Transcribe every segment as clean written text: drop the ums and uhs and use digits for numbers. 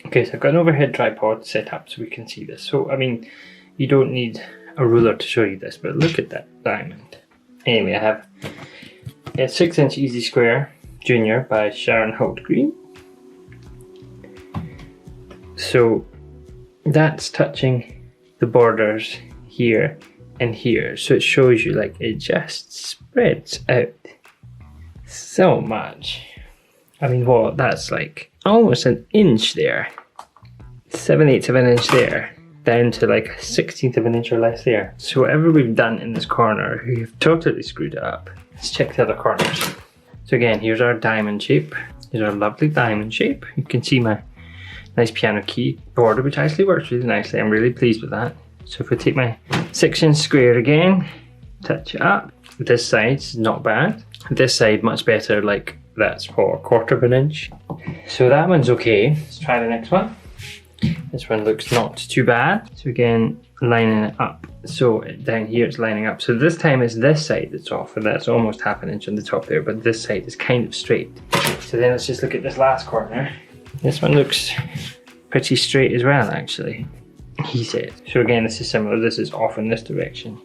Okay, so I've got an overhead tripod set up so we can see this. So, I mean, you don't need a ruler to show you this, but look at that diamond. Anyway, I have a 6-inch Easy Square Junior by Sharon Holt Green. So that's touching the borders here and here. So it shows you like it just spreads out so much. I mean, what? That's like almost an inch there. 7/8 of an inch there. Down to like 1/16 of an inch or less there. So whatever we've done in this corner, we've totally screwed it up. Let's check the other corners. So again, here's our diamond shape. Here's our lovely diamond shape. You can see my nice piano key border, which actually works really nicely. I'm really pleased with that. So if we take my 6-inch square again, touch it up. This side's not bad. This side much better, like that's what, 1/4 of an inch. So that one's okay. Let's try the next one. This one looks not too bad. So again, lining it up. So down here it's lining up. So this time it's this side that's off, and that's almost 1/2 inch on the top there, but this side is kind of straight. So then let's just look at this last corner. This one looks pretty straight as well, actually, he said. So again, this is similar. This is off in this direction.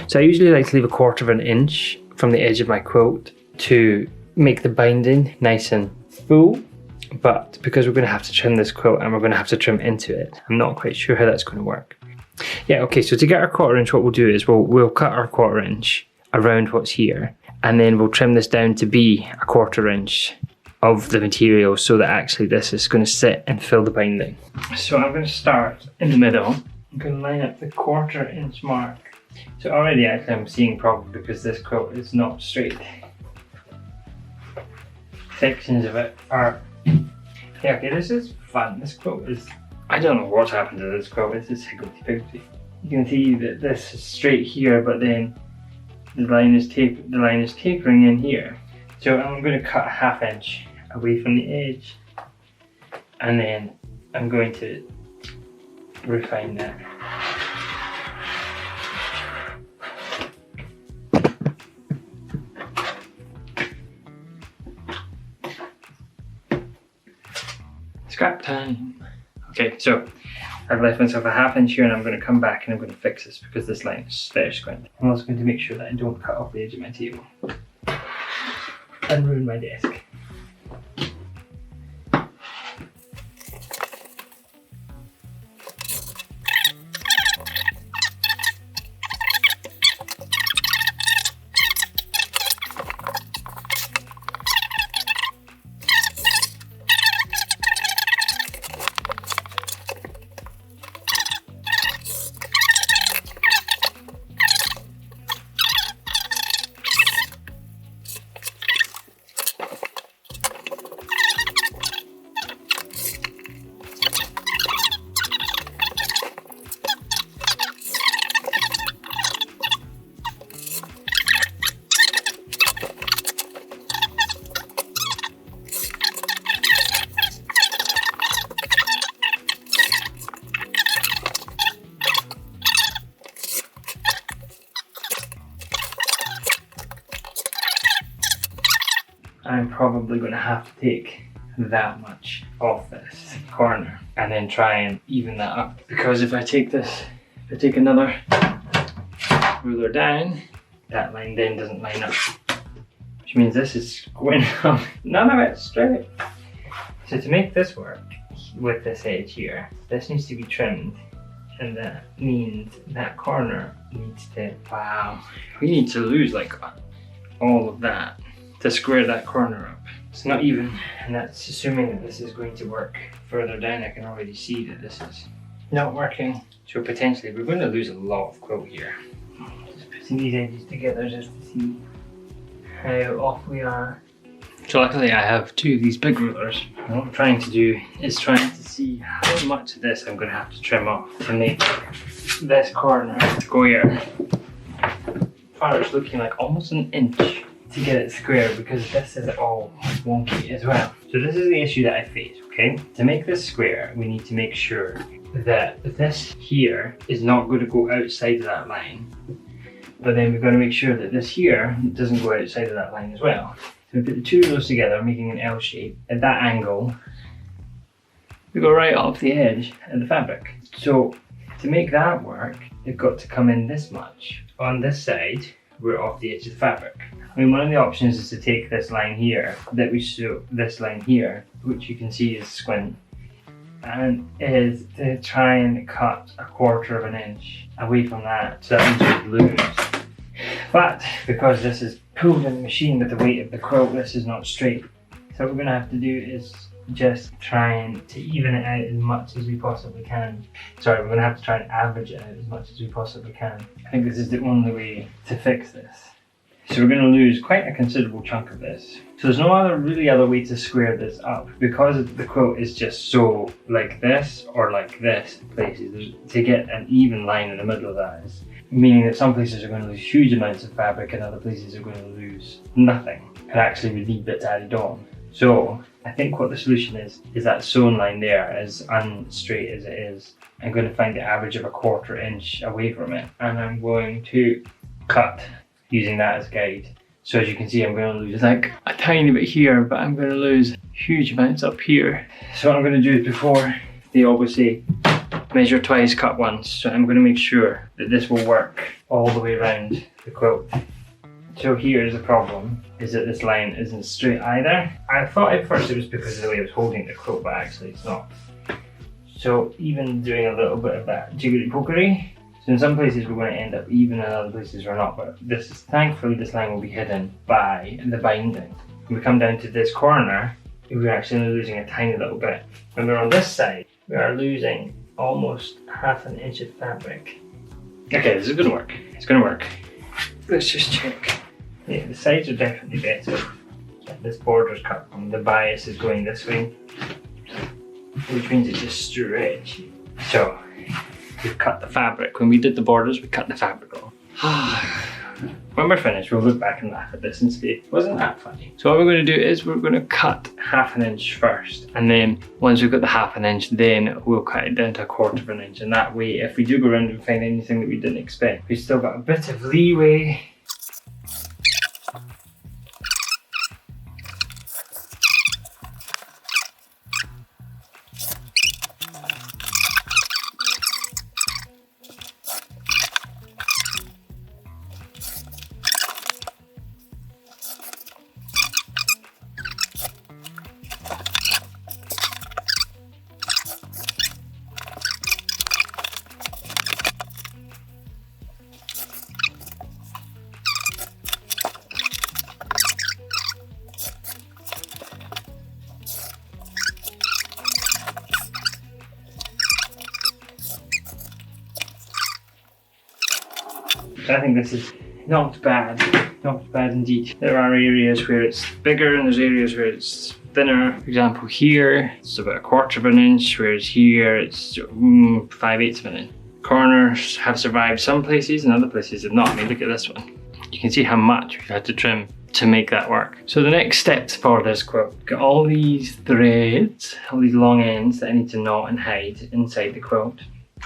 So I usually like to leave 1/4 of an inch from the edge of my quilt to make the binding nice and full. But because we're going to have to trim this quilt and we're going to have to trim into it, I'm not quite sure how that's going to work. Yeah, okay, so to get our 1/4 inch, what we'll do is we'll cut our 1/4 inch around what's here, and then we'll trim this down to be 1/4 inch of the material, so that actually this is going to sit and fill the binding. So I'm going to start in the middle. I'm going to line up the 1/4 inch mark. So already actually I'm seeing problem because this quilt is not straight. Sections of it are... Yeah, okay, this is fun. This quilt is... I don't know what's happened to this quilt. It's just higgledy-piggledy. You can see that this is straight here, but then the line is tapering in here. So I'm going to cut 1/2 inch away from the edge, and then I'm going to refine that. Scrap time. Okay, so I've left myself 1/2 inch here, and I'm going to come back and I'm going to fix this because this line is very squint. I'm also going to make sure that I don't cut off the edge of my table and ruin my desk. I'm probably going to have to take that much off this corner and then try and even that up, because if I take another ruler down, that line then doesn't line up, which means this is going up. None of it's straight. So to make this work with this edge here, this needs to be trimmed, and that means that corner needs to, wow, we need to lose like all of that to square that corner up. It's not even, and that's assuming that this is going to work further down. I can already see that this is not working. So potentially we're going to lose a lot of quilt here. Just putting these edges together just to see how off we are. So luckily I have 2 of these big rulers. And what I'm trying to do is trying to see how much of this I'm going to have to trim off to make this corner square. Far it's looking like almost an inch to get it square, because this is all wonky as well. So this is the issue that I face, okay? To make this square, we need to make sure that this here is not going to go outside of that line. But then we've got to make sure that this here doesn't go outside of that line as well. So we put the 2 of those together, making an L shape at that angle. we go right off the edge of the fabric. So to make that work, they've got to come in this much. On this side, we're off the edge of the fabric. I mean, one of the options is to take this line here, that we sew this line here, which you can see is squint, and is to try and cut 1/4 of an inch away from that, so that means we lose. But because this is pulled in the machine with the weight of the quilt, this is not straight. So what we're going to have to do is just try and to even it out as much as we possibly can. Sorry, we're going to have to try and average it out as much as we possibly can. I think this is the only way to fix this. So we're going to lose quite a considerable chunk of this. So there's no other way to square this up, because the quilt is just so like this or like this places. To get an even line in the middle of that is meaning that some places are going to lose huge amounts of fabric and other places are going to lose nothing. And actually we need bits added on. So I think what the solution is that sewn line there, as unstraight as it is. I'm going to find the average of 1/4 inch away from it, and I'm going to cut using that as a guide. So as you can see, I'm going to lose like a tiny bit here, but I'm going to lose huge amounts up here. So what I'm going to do is, before, they always say measure twice, cut once. So I'm going to make sure that this will work all the way around the quilt. So here's the problem, is that this line isn't straight either. I thought at first it was because of the way I was holding the quilt, but actually it's not. So even doing a little bit of that jiggery pokery, so in some places we're going to end up even, in other places we're not, but thankfully this line will be hidden by the binding. When we come down to this corner, we're actually losing a tiny little bit. When we're on this side, we are losing almost 1/2 inch of fabric. Okay, this is going to work. It's going to work. Let's just check. Yeah, the sides are definitely better. This border's cut from the bias is going this way, which means it's just stretchy. So we've cut the fabric. When we did the borders, we cut the fabric off. When we're finished, we'll look back and laugh at this and say, wasn't that funny? So what we're going to do is we're going to cut 1/2 inch first, and then once we've got the 1/2 inch, then we'll cut it down to 1/4 inch, and that way, if we do go around and find anything that we didn't expect, we've still got a bit of leeway. I think this is not bad indeed. There are areas where it's bigger and there's areas where it's thinner. For example, here it's about 1/4 inch, whereas here it's 5/8 of an inch. Corners have survived some places and other places have not. I mean, look at this one. You can see how much we've had to trim to make that work. So the next steps for this quilt, got all these threads, all these long ends that I need to knot and hide inside the quilt.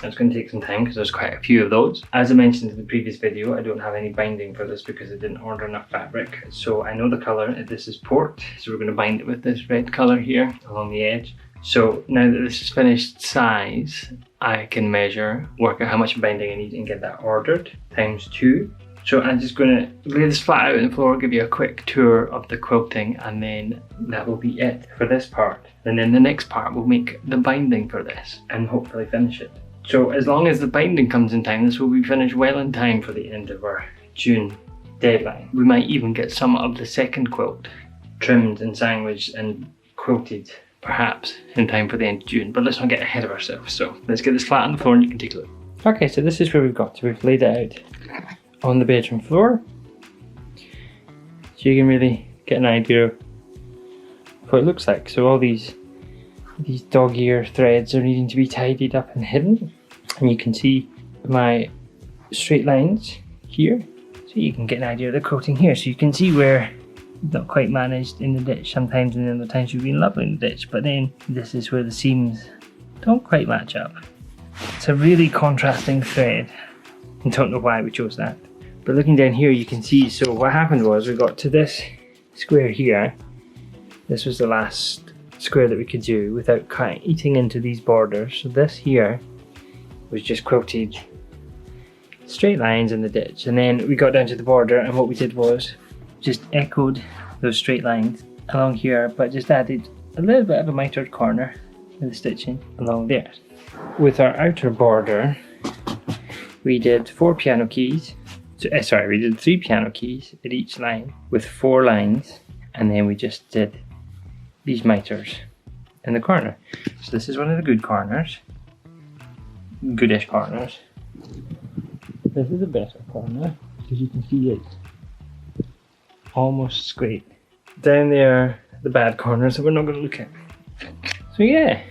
It's going to take some time because there's quite a few of those. As I mentioned in the previous video, I don't have any binding for this because I didn't order enough fabric. So I know the colour, this is port, so we're going to bind it with this red colour here along the edge. So now that this is finished size, I can measure, work out how much binding I need and get that ordered, ×2. So I'm just going to lay this flat out on the floor, give you a quick tour of the quilting, and then that will be it for this part. And then the next part we'll make the binding for this and hopefully finish it. So as long as the binding comes in time, this will be finished well in time for the end of our June deadline. We might even get some of the second quilt trimmed and sandwiched and quilted, perhaps in time for the end of June, but let's not get ahead of ourselves. So let's get this flat on the floor and you can take a look. Okay, so this is where we've got to. We've laid it out on the bedroom floor, so you can really get an idea of what it looks like. So all these dog ear threads are needing to be tidied up and hidden, and you can see my straight lines here, so you can get an idea of the quilting here. So you can see where we've not quite managed in the ditch sometimes, and then other times we've been lovely in the ditch, but then this is where the seams don't quite match up. It's a really contrasting thread, and don't know why we chose that. But looking down here you can see, so what happened was we got to this square here. This was the last square that we could do without eating into these borders. So this here was just quilted straight lines in the ditch, and then we got down to the border, and what we did was just echoed those straight lines along here, but just added a little bit of a mitered corner with the stitching along there. With our outer border, we did 4 piano keys. So, we did 3 piano keys at each line with 4 lines, and then we just did these miters in the corner. So this is one of the good corners, goodish corners. This is a better corner because you can see it's almost straight. Down there, the bad corners that we're not going to look at. So yeah,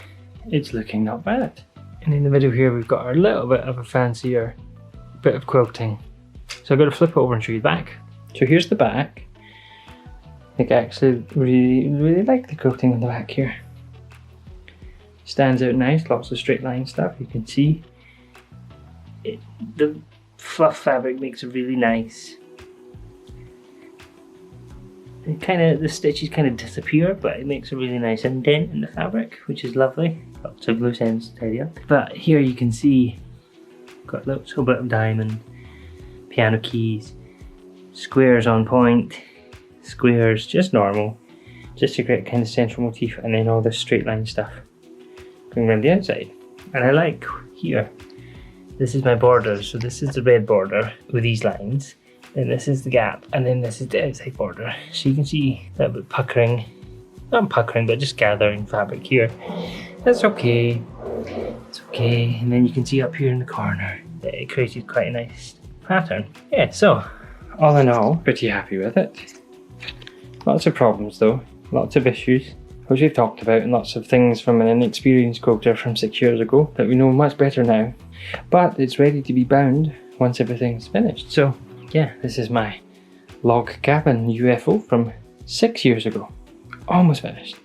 it's looking not bad. And in the middle here, we've got our little bit of a fancier bit of quilting. So I'm going to flip it over and show you the back. So here's the back. I think I actually really like the quilting on the back here. Stands out nice, lots of straight line stuff. You can see the fluff fabric makes it really nice. The stitches kind of disappear, but it makes a really nice indent in the fabric, which is lovely. Lots of loose ends to tidy up. But here you can see, got a little bit of diamond, piano keys, squares on point, squares just normal, just to create kind of central motif, and then all this straight line stuff going around the outside. And I like here, this is my border, so this is the red border with these lines. Then this is the gap, and then this is the outside border. So you can see that bit puckering, not puckering, but just gathering fabric here. That's okay, it's okay. And then you can see up here in the corner that it created quite a nice pattern. Yeah, so all in all, pretty happy with it. Lots of problems though, lots of issues, which we've talked about, and lots of things from an inexperienced quilter from 6 years ago that we know much better now. But it's ready to be bound once everything's finished. So yeah, this is my log cabin UFO from 6 years ago. Almost finished.